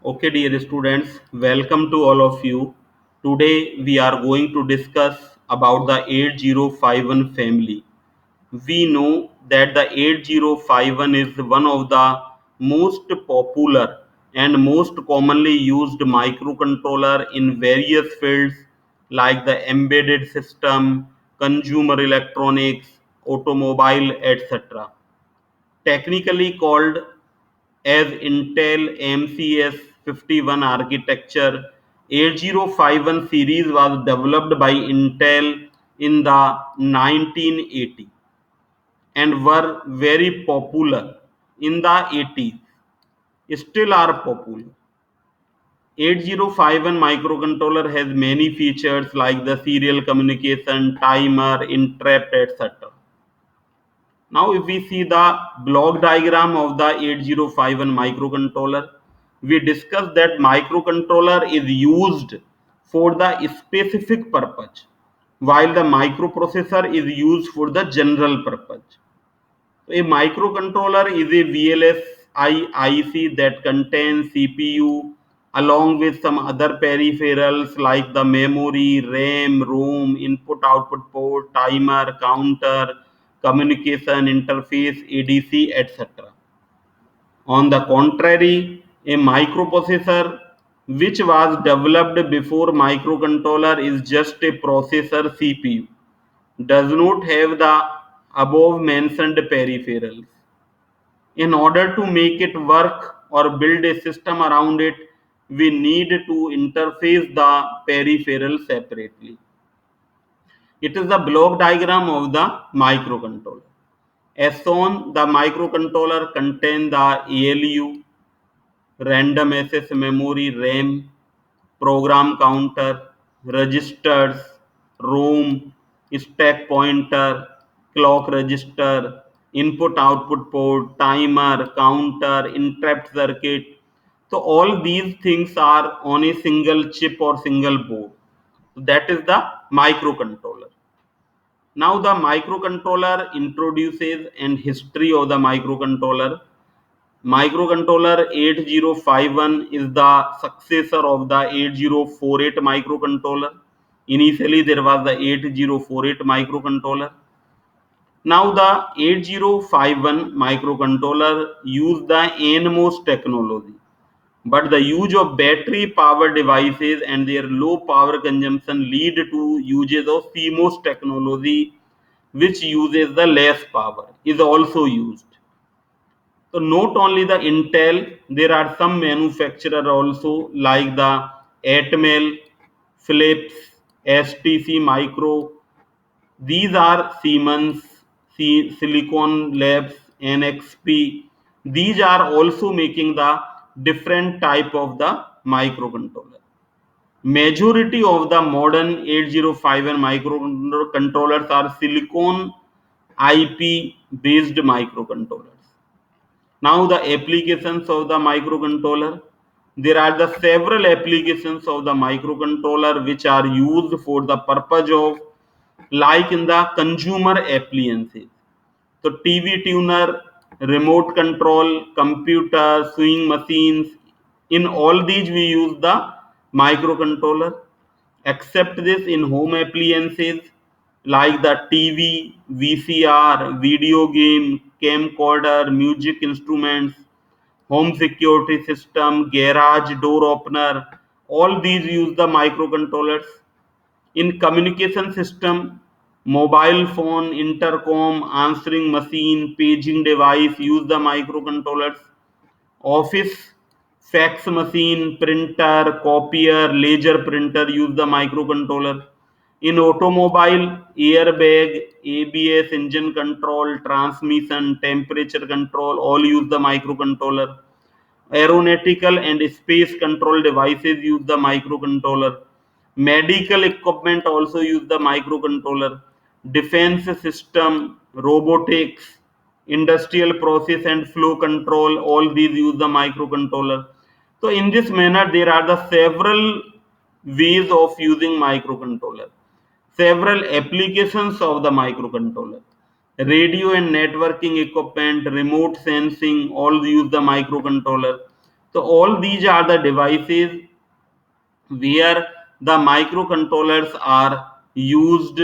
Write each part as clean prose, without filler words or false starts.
Okay, dear students, welcome to all of you. Today we are going to discuss about the 8051 family. We know that the 8051 is one of the most popular and most commonly used microcontroller in various fields like the embedded system, consumer electronics, automobile, etc. Technically called as Intel MCS 51 architecture. 8051 series was developed by Intel in the 1980 and were very popular in the 80s, still are popular. 8051 microcontroller has many features like the serial communication, timer, interrupt, etc. Now, if we see the block diagram of the 8051 microcontroller, we discussed that microcontroller is used for the specific purpose, while the microprocessor is used for the general purpose. A microcontroller is a VLSI IC that contains CPU along with some other peripherals like the memory, RAM, ROM, input output port, timer, counter, communication interface, ADC, etc. On the contrary, a microprocessor which was developed before microcontroller is just a processor CPU, does not have the above mentioned peripherals. In order to make it work or build a system around it, we need to interface the peripheral separately. It is the block diagram of the microcontroller. As shown, the microcontroller contains the ALU, random access memory RAM, program counter, registers, ROM, stack pointer, clock register, input output port, timer, counter, interrupt circuit. So all these things are on a single chip or single board. That is the microcontroller. Now the microcontroller introduces and history of the microcontroller. Microcontroller 8051 is the successor of the 8048 microcontroller. Initially, there was the 8048 microcontroller. Now, the 8051 microcontroller use the NMOS technology, but the use of battery power devices and their low power consumption lead to uses of CMOS technology, which uses the less power, is also used. So not only the Intel, there are some manufacturer also like the Atmel, Philips, STC Micro. These are Siemens, Silicon Labs, NXP. These are also making the different type of the microcontroller. Majority of the modern 8051 microcontrollers are silicon IP based microcontrollers. Now the applications of the microcontroller. There are the several applications of the microcontroller which are used for the purpose of like in the consumer appliances. So TV tuner, remote control, computer, sewing machines. In all these we use the microcontroller. Except this in home appliances like the TV, VCR, video game, camcorder, music instruments, home security system, garage door opener, all these use the microcontrollers. In communication system, mobile phone, intercom, answering machine, paging device use the microcontrollers. Office, fax machine, printer, copier, laser printer use the microcontroller. In automobile, airbag, ABS, engine control, transmission, temperature control, all use the microcontroller. Aeronautical and space control devices use the microcontroller. Medical equipment also use the microcontroller. Defense system, robotics, industrial process and flow control, all these use the microcontroller. So in this manner, there are the several ways of using microcontroller, several applications of the microcontroller. Radio and networking equipment, remote sensing, all use the microcontroller. So all these are the devices where the microcontrollers are used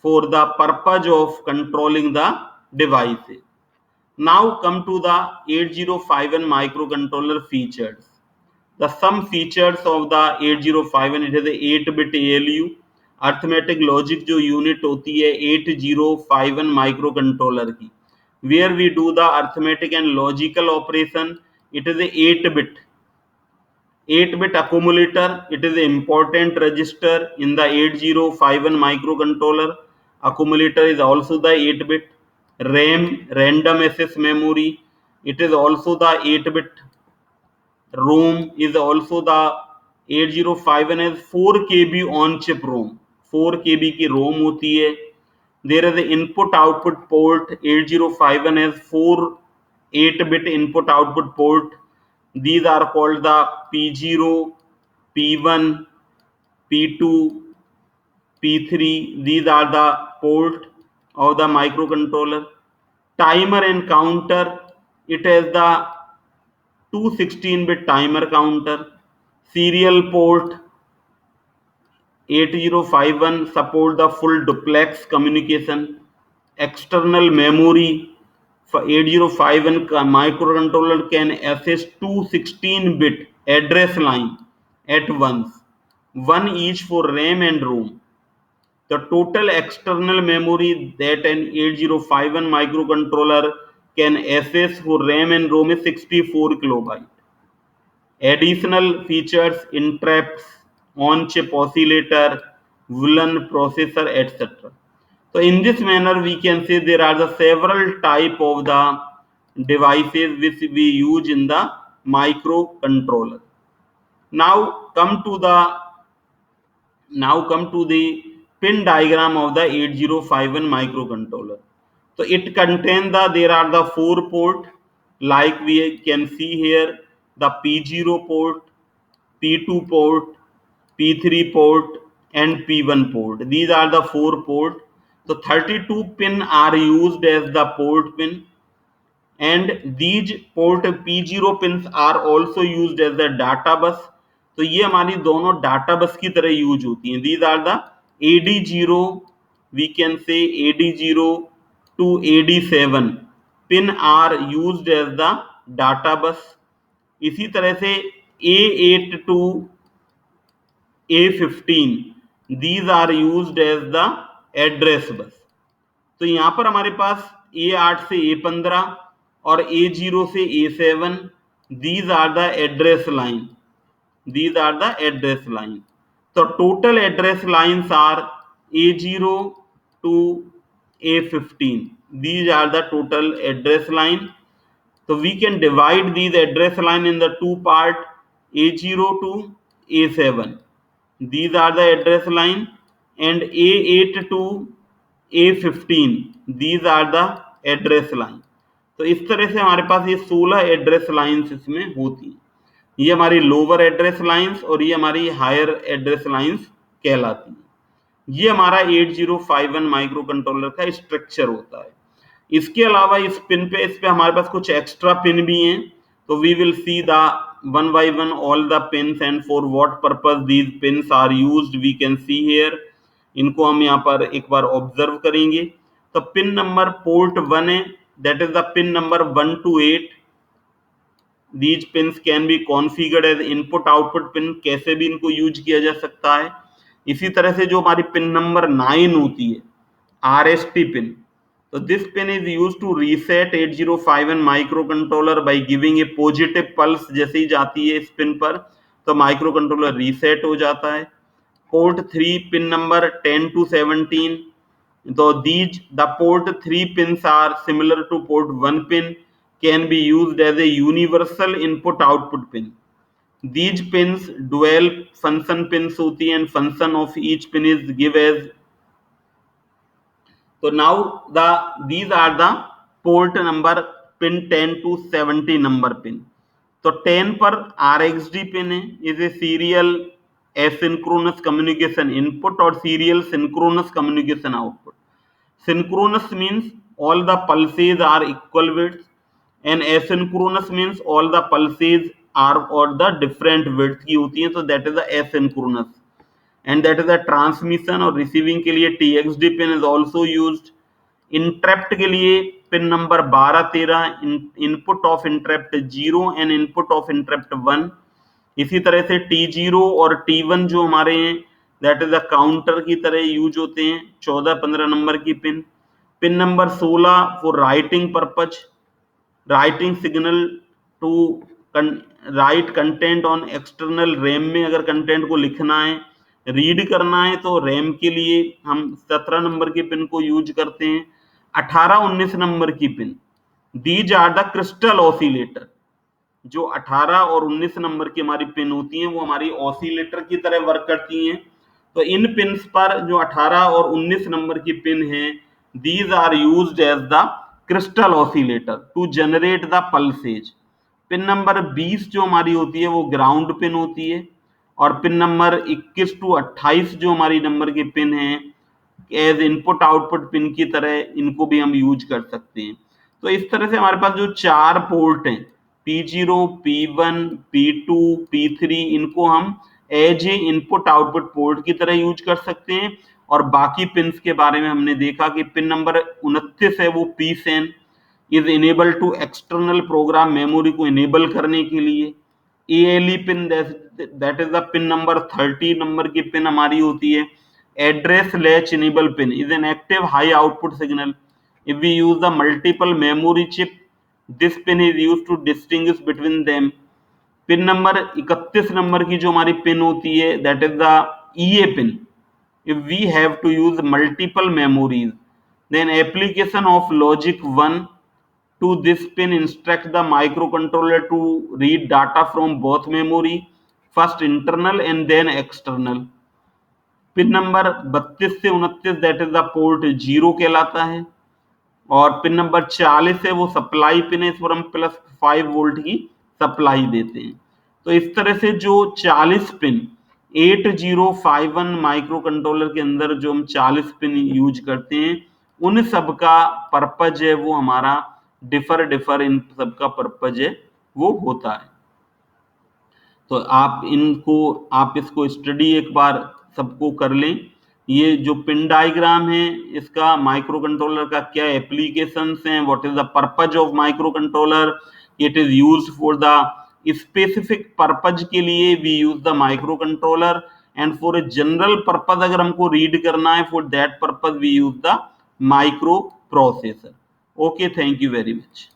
for the purpose of controlling the devices. Now come to the 8051 microcontroller features. The some features of the 8051, it is a 8-bit ALU. Arithmetic logic जो unit होती है 8051 micro controller की, where we do the arithmetic and logical operation, it is a 8-bit accumulator. It is an important register in the 8051 microcontroller. Accumulator is also the 8-bit. RAM, random access memory, it is also the 8-bit. ROM is also the 8051 has 4 KB on chip ROM. 4 KB की ROM होती है. There is an input output port. 8051 has 4 8-bit input output port. These are called the P0, P1, P2, P3. These are the port of the microcontroller. Timer and counter, it has the 216-bit timer counter. Serial port, 8051 support the full duplex communication. External memory, for 8051 microcontroller can access 216-bit address line at once, one each for RAM and ROM. The total external memory that an 8051 microcontroller can access for RAM and ROM is 64 kilobyte. Additional features, interrupts, on-chip oscillator, woolen processor, etc. So in this manner, we can say there are the several type of the devices which we use in the microcontroller. Now come to the pin diagram of the 8051 microcontroller. So it contains there are the 4 port, like we can see here, the P0 port, P2 port, P3 port, and P1 port. These are the 4 port. So 32 pin are used as the port pin, and these port P0 pins are also used as the data bus. तो ये हमारी दोनों data बस की तरह use होती हैं. These are the AD0, we can say AD0 to AD7 pin are used as the data bus. इसी तरह से A8 to A15, these are used as the address bus. तो यहाँ पर हमारे पास A8 से A15 और A0 से A7, these are the address line. These are the address line. So total address lines are A0 to A15. These are the total address line. So we can divide these address line in the two part, A0 to A7. These are the address line, and A8 to A15. These are the address line. तो इस तरह से हमारे पास ये 16 address lines इसमें होती हैं. ये हमारी लोअर एड्रेस लाइंस और ये हमारी हायर एड्रेस लाइंस कहलाती हैं. ये हमारा 8051 माइक्रो कंट्रोलर का स्ट्रक्चर होता है. इसके अलावा इस पे हमारे पास कुछ एक्स्ट्रा पिन भी हैं. तो we will see the one by one all the pins and for what purpose these pins are used, we can see here. इनको हम यहाँ पर एक बार ऑब्जर्व करेंगे. तो पिन नंबर पोर्ट 1 है, that is the pin number 1 to 8. These pins can be configured as input output pin. कैसे भी इनको यूज किया जा सकता है. इसी तरह से जो हमारी पिन नंबर 9 होती है, RST pin. So this pin is used to reset 8051 microcontroller by giving a positive pulse. जैसे ही जाती है इस पिन पर तो माइक्रोकंट्रोलर रीसेट हो जाता है. Port 3 pin number 10 to 17. So these the port 3 pins are similar to port 1 pin, can be used as a universal input output pin. These pins dual function pins होती हैं, and function of each pin is give as. So now these are the port number pin 10 to 70 number pin. तो 10 पर RxD pin है, is a serial asynchronous communication input और serial synchronous communication output. Synchronous means all the pulses are equal width, and asynchronous means all the pulses are और the different width की होती है, तो that is the asynchronous. And that is the transmission और receiving के लिए TXD pin is also used. Interrupt के लिए pin number 12-13, input of interrupt 0 and input of interrupt 1। इसी तरह से T0 और T1 जो हमारे हैं दैट इज द काउंटर की तरह यूज होते हैं, 14-15 नंबर की पिन। Pin number 16 for writing purpose, writing signal to write content on external RAM में अगर कंटेंट को लिखना है, रीड करना है, तो रैम के लिए हम 17 नंबर की पिन को यूज करते हैं। 18-19 नंबर की pin, these are the crystal oscillator. जो 18 और 19 नंबर की हमारी पिन होती हैं वो हमारी ऑसिलेटर की तरह वर्क करती हैं। तो इन पिन्स पर जो 18 और 19 नंबर की पिन है, these are used as the crystal oscillator to generate the pulses. Pin number 20 जो हमारी होती है वो ग्राउंड पिन होती है, और पिन नंबर 21 to 28 जो हमारी नंबर की पिन है एज इनपुट आउटपुट पिन की तरह इनको भी हम यूज कर सकते हैं। तो इस तरह से हमारे पास जो 4 पोर्ट हैं P0, P1, P2, P3, इनको हम as a input output port की तरह यूज कर सकते हैं। और बाकी पिन्स के बारे में हमने देखा कि पिन नंबर 29 है वो P10 is enable to external program memory को इनेबल करने के लिए। ALE pin that is the pin number 30 number की पिन हमारी होती है। Address latch enable pin is an active high output signal if we use the multiple memory chip, this pin is used to distinguish between them। Pin number 31 number की जो हमारी pin होती है that is the EA pin. if we have to use multiple memories, then application of logic 1 to this pin instruct the microcontroller to read data from both memory, first internal and then external। Pin number 32 से 29 that is the port 0 कहलाता है, और pin number 40 है वो supply pin है, इस पर हम +5 वोल्ट की सप्लाई देते हैं। तो इस तरह से जो 40 पिन 8051 माइक्रो कंट्रोलर के अंदर जो हम 40 पिन यूज करते हैं, उन सब का पर्पज है वो हमारा डिफर इन सब का पर्पज है वो होता है। तो आप इसको स्टडी एक बार सबको कर लें। ये जो पिन डायग्राम है इसका माइक्रो कंट्रोलर का क्या एप्लीकेशंस हैं, what is the purpose of micro controller, it is used for the specific purpose के लिए we use the micro controller, and for a general purpose अगर हमको रीड करना है for that purpose we use the micro processor. Okay, thank you very much.